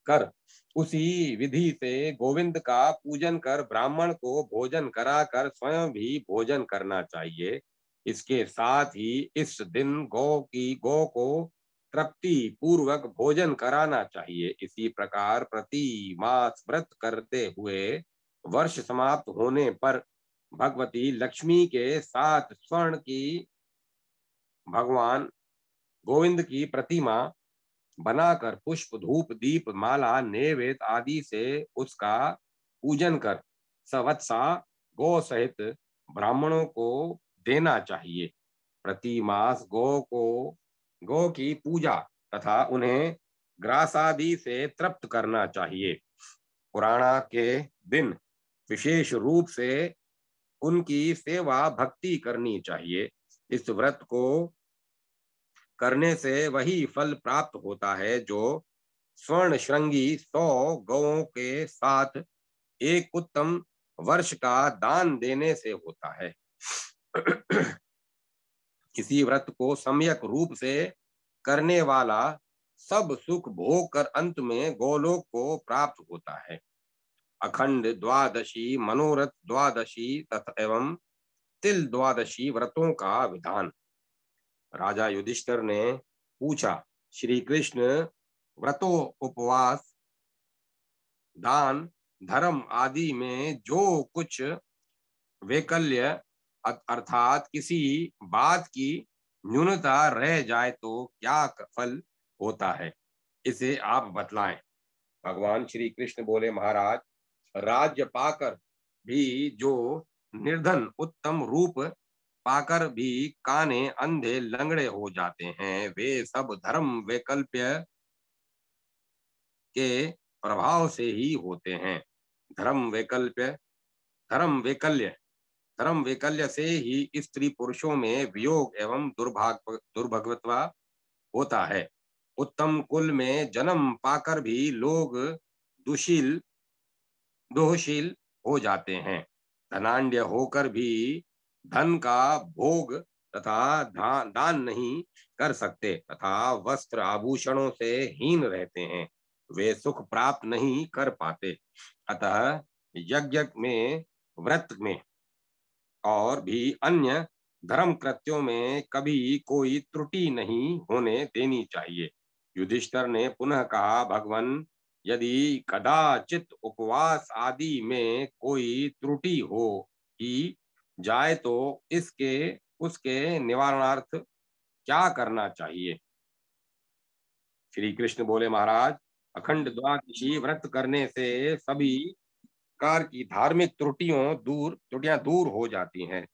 कर उसी विधि से गोविंद का पूजन कर ब्राह्मण को भोजन कराकर स्वयं भी भोजन करना चाहिए। इसके साथ ही इस दिन गौ को तृप्ति पूर्वक भोजन कराना चाहिए। इसी प्रकार प्रति मास व्रत करते हुए वर्ष समाप्त होने पर भगवती लक्ष्मी के साथ स्वर्ण की भगवान गोविंद की प्रतिमा बनाकर पुष्प, धूप, दीप, माला, नैवेद्य आदि से उसका पूजन कर सवत्सा गौ सहित ब्राह्मणों को देना चाहिए। प्रति मास गौ की पूजा तथा उन्हें ग्रासादि से तृप्त करना चाहिए। पुराणा के दिन विशेष रूप से उनकी सेवा भक्ति करनी चाहिए। इस व्रत को करने से वही फल प्राप्त होता है जो स्वर्ण श्रृंगी 100 गौओं के साथ एक उत्तम वर्ष का दान देने से होता है। किसी व्रत को सम्यक रूप से करने वाला सब सुख भोग कर अंत में गोलोक को प्राप्त होता है। अखंड द्वादशी, मनोरथ द्वादशी तथा एवं तिल द्वादशी व्रतों का विधान। राजा युधिष्ठिर ने पूछा, श्री कृष्ण व्रतों, उपवास, दान, धर्म आदि में जो कुछ वैकल्य अर्थात किसी बात की न्यूनता रह जाए तो क्या फल होता है, इसे आप बतलाएं। भगवान श्री कृष्ण बोले, महाराज, राज्य पाकर भी जो निर्धन उत्तम रूप पाकर भी काने, अंधे, लंगड़े हो जाते हैं, वे सब धर्म वैकल्प्य के प्रभाव से ही होते हैं। धर्म वैकल्य धर्म वैकल्य से ही स्त्री पुरुषों में वियोग एवं दुर्भगवत्वा होता है। उत्तम कुल में जन्म पाकर भी लोग दुशील दोहशील हो जाते हैं। धनाढ्य होकर भी धन का भोग तथा दान नहीं कर सकते तथा वस्त्र आभूषणों से हीन रहते हैं। वे सुख प्राप्त नहीं कर पाते। अतः यज्ञ में, व्रत में और भी अन्य धर्म कृत्यों में कभी कोई त्रुटि नहीं होने देनी चाहिए। युधिष्ठिर ने पुनः कहा, भगवान, यदि कदाचित उपवास आदि में कोई त्रुटि हो ही जाए तो इसके उसके निवारणार्थ क्या करना चाहिए? श्री कृष्ण बोले, महाराज, अखंड द्वादशी व्रत करने से सभी प्रकार की धार्मिक त्रुटियां दूर हो जाती हैं।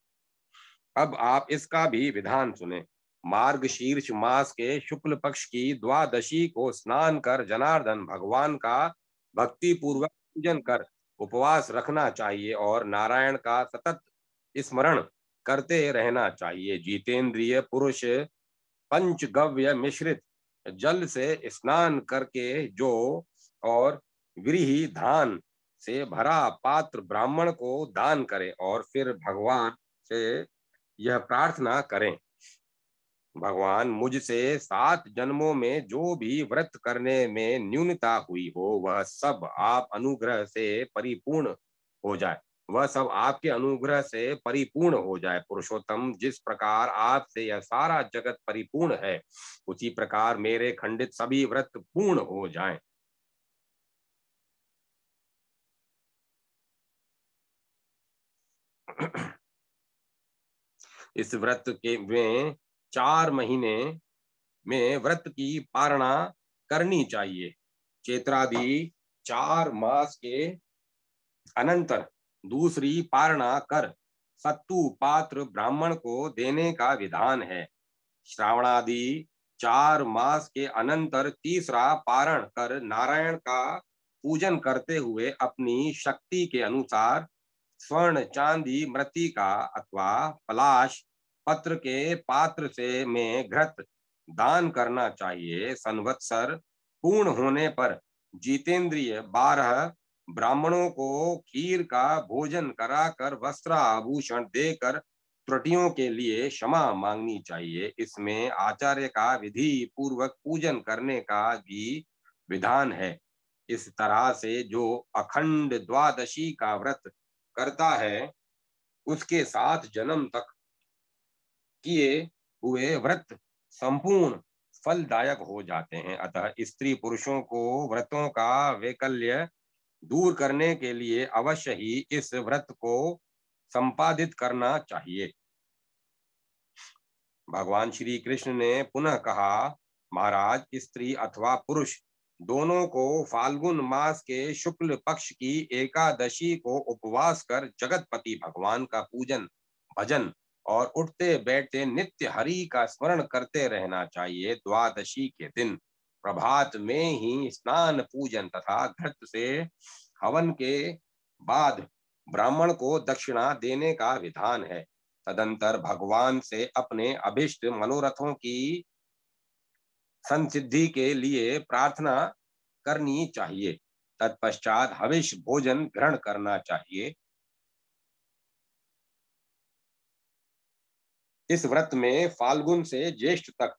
अब आप इसका भी विधान सुने। मार्गशीर्ष मास के शुक्ल पक्ष की द्वादशी को स्नान कर जनार्दन भगवान का भक्ति पूर्वक पूजन कर उपवास रखना चाहिए और नारायण का सतत स्मरण करते रहना चाहिए। जितेंद्रिय पुरुष पंचगव्य मिश्रित जल से स्नान करके जो और व्रीहि धान से भरा पात्र ब्राह्मण को दान करे और फिर भगवान से यह प्रार्थना करें, भगवान, मुझसे 7 जन्मों में जो भी व्रत करने में न्यूनता हुई हो वह सब आप अनुग्रह से परिपूर्ण हो जाए, वह सब आपके अनुग्रह से परिपूर्ण हो जाए। पुरुषोत्तम, जिस प्रकार आपसे यह सारा जगत परिपूर्ण है उसी प्रकार मेरे खंडित सभी व्रत पूर्ण हो जाएं। इस व्रत के में 4 महीने में व्रत की पारणा करनी चाहिए। चैत्रादि 4 मास के अनंतर दूसरी पारणा कर सत्तू पात्र ब्राह्मण को देने का विधान है। श्रावणादि 4 मास के अनंतर तीसरा पारण कर नारायण का पूजन करते हुए अपनी शक्ति के अनुसार स्वर्ण चांदी मृत्तिका अथवा पलाश पत्र के पात्र से में घृत दान करना चाहिए। संवत्सर पूर्ण होने पर जितेंद्रिय 12 ब्राह्मणों को खीर का भोजन कराकर वस्त्र आभूषण देकर त्रुटियों के लिए क्षमा मांगनी चाहिए। इसमें आचार्य का विधि पूर्वक पूजन करने का भी विधान है। इस तरह से जो अखंड द्वादशी का व्रत करता है उसके 7 जन्म तक किए हुए व्रत संपूर्ण फलदायक हो जाते हैं। अतः स्त्री पुरुषों को व्रतों का वैकल्य दूर करने के लिए अवश्य ही इस व्रत को संपादित करना चाहिए। भगवान श्री कृष्ण ने पुनः कहा, महाराज, स्त्री अथवा पुरुष दोनों को फाल्गुन मास के शुक्ल पक्ष की एकादशी को उपवास कर जगतपति भगवान का पूजन भजन और उठते बैठते नित्य हरि का स्मरण करते रहना चाहिए। द्वादशी के दिन प्रभात में ही स्नान पूजन तथा घृत से हवन के बाद ब्राह्मण को दक्षिणा देने का विधान है। तदंतर भगवान से अपने अभिष्ट मनोरथों की संसिद्धि के लिए प्रार्थना करनी चाहिए। तत्पश्चात हविष भोजन ग्रहण करना चाहिए। इस व्रत में फाल्गुन से ज्येष्ठ तक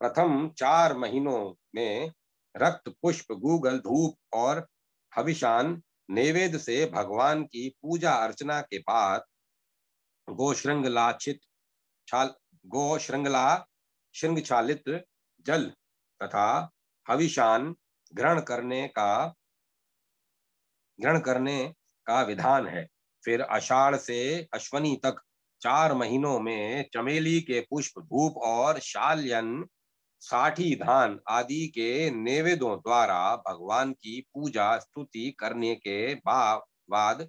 प्रथम 4 महीनों में रक्त पुष्प गूगल धूप और हविषान नैवेद्य से भगवान की पूजा अर्चना के बाद गोश्रृंगलाचित छाल गोश्रृंगला श्रृंगचालित जल तथा हविषान ग्रहण करने का विधान है। फिर आषाढ़ से अश्वनी तक 4 महीनों में चमेली के पुष्प धूप और शाल्यन साठी धान आदि के नैवेद्यों द्वारा भगवान की पूजा स्तुति करने के बाद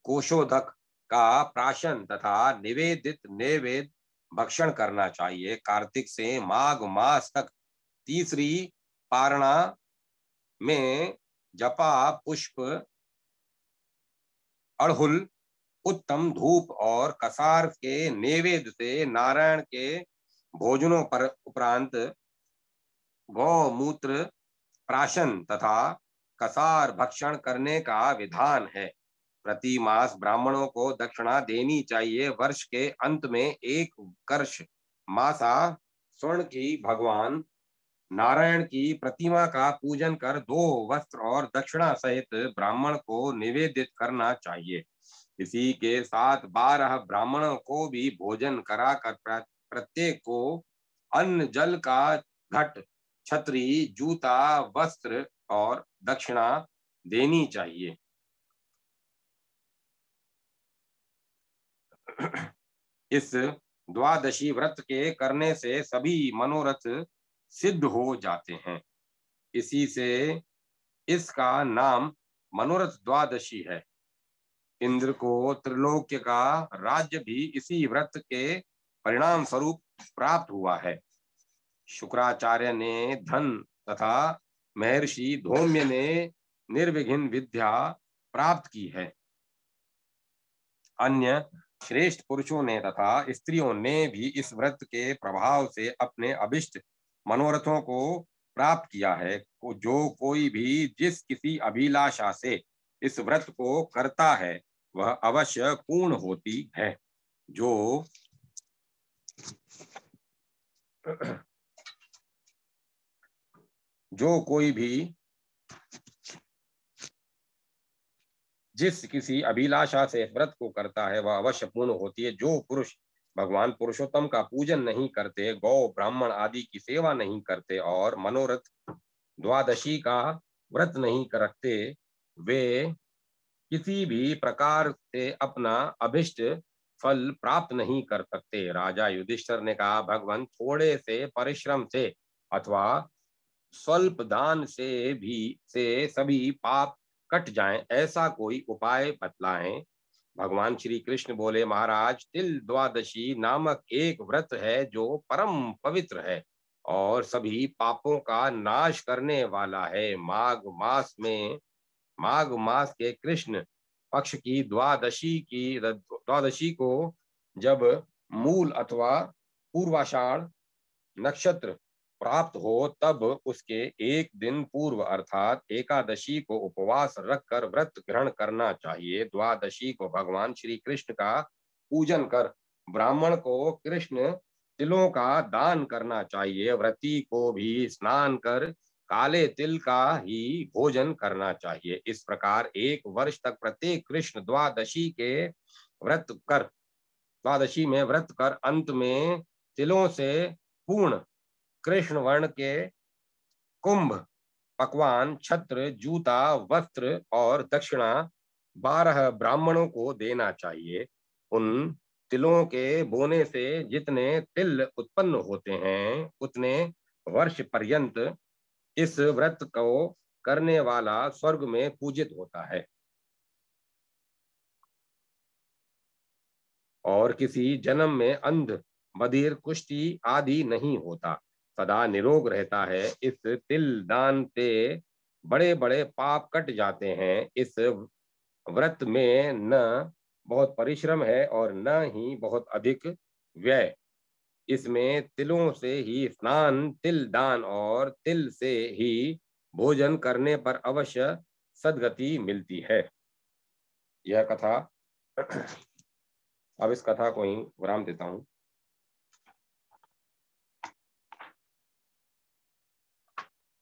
कोशोदक का प्राशन तथा निवेदित नैवेद्य भक्षण करना चाहिए। कार्तिक से माघ मास तक तीसरी पारणा में जपा पुष्प, अड़हुल उत्तम धूप और कसार के नैवेद्य से नारायण के भोजनों पर उपरांत गौमूत्र प्राशन तथा कसार भक्षण करने का विधान है। प्रति मास ब्राह्मणों को दक्षिणा देनी चाहिए। वर्ष के अंत में एक कर्ष मासा स्वर्ण की भगवान नारायण की प्रतिमा का पूजन कर 2 वस्त्र और दक्षिणा सहित ब्राह्मण को निवेदित करना चाहिए। इसी के साथ 12 ब्राह्मणों को भी भोजन कराकर प्रत्येक को अन्न जल का घट, छतरी, जूता, वस्त्र और दक्षिणा देनी चाहिए। इस द्वादशी व्रत के करने से सभी मनोरथ सिद्ध हो जाते हैं। इसी से इसका नाम मनोरथ द्वादशी है। इंद्र को त्रिलोक्य का राज्य भी इसी व्रत के परिणाम स्वरूप प्राप्त हुआ है। शुक्राचार्य ने धन तथा महर्षि धौम्य ने निर्विघ्न विद्या प्राप्त की है। अन्य श्रेष्ठ पुरुषों ने तथा स्त्रियों ने भी इस व्रत के प्रभाव से अपने अभिष्ट मनोरथों को प्राप्त किया है। जो कोई भी जिस किसी अभिलाषा से इस व्रत को करता है वह अवश्य पूर्ण होती है। जो कोई भी जिस किसी अभिलाषा से व्रत को करता है वह अवश्य पूर्ण होती है। जो पुरुष भगवान पुरुषोत्तम का पूजन नहीं करते, गौ ब्राह्मण आदि की सेवा नहीं करते और मनोरथ द्वादशी का व्रत नहीं रखते, वे किसी भी प्रकार से अपना अभिष्ट फल प्राप्त नहीं कर सकते। राजा युधिष्ठिर ने कहा, भगवान थोड़े से परिश्रम से अथवा स्वल्प दान से सभी पाप कट जाएं, ऐसा कोई उपाय बतलाएं। भगवान श्री कृष्ण बोले, महाराज तिल द्वादशी नामक एक व्रत है जो परम पवित्र है और सभी पापों का नाश करने वाला है। माघ मास के कृष्ण पक्ष की द्वादशी को जब मूल अथवा पूर्वाषाढ़ नक्षत्र प्राप्त हो तब उसके एक दिन पूर्व अर्थात एकादशी को उपवास रखकर व्रत ग्रहण करना चाहिए। द्वादशी को भगवान श्री कृष्ण का पूजन कर ब्राह्मण को कृष्ण तिलों का दान करना चाहिए। व्रती को भी स्नान कर काले तिल का ही भोजन करना चाहिए। इस प्रकार एक वर्ष तक प्रत्येक कृष्ण द्वादशी में व्रत कर अंत में तिलों से पूर्ण कृष्ण वर्ण के कुंभ, पकवान, छत्र, जूता, वस्त्र और दक्षिणा 12 ब्राह्मणों को देना चाहिए। उन तिलों के बोने से जितने तिल उत्पन्न होते हैं उतने वर्ष पर्यंत इस व्रत को करने वाला स्वर्ग में पूजित होता है और किसी जन्म में अंध, बधिर, कुष्ठी आदि नहीं होता, सदा निरोग रहता है। इस तिल दान से बड़े बड़े पाप कट जाते हैं। इस व्रत में न बहुत परिश्रम है और न ही बहुत अधिक व्यय। इसमें तिलों से ही स्नान, तिल दान और तिल से ही भोजन करने पर अवश्य सद्गति मिलती है। यह कथा अब इस कथा को ही विराम देता हूँ।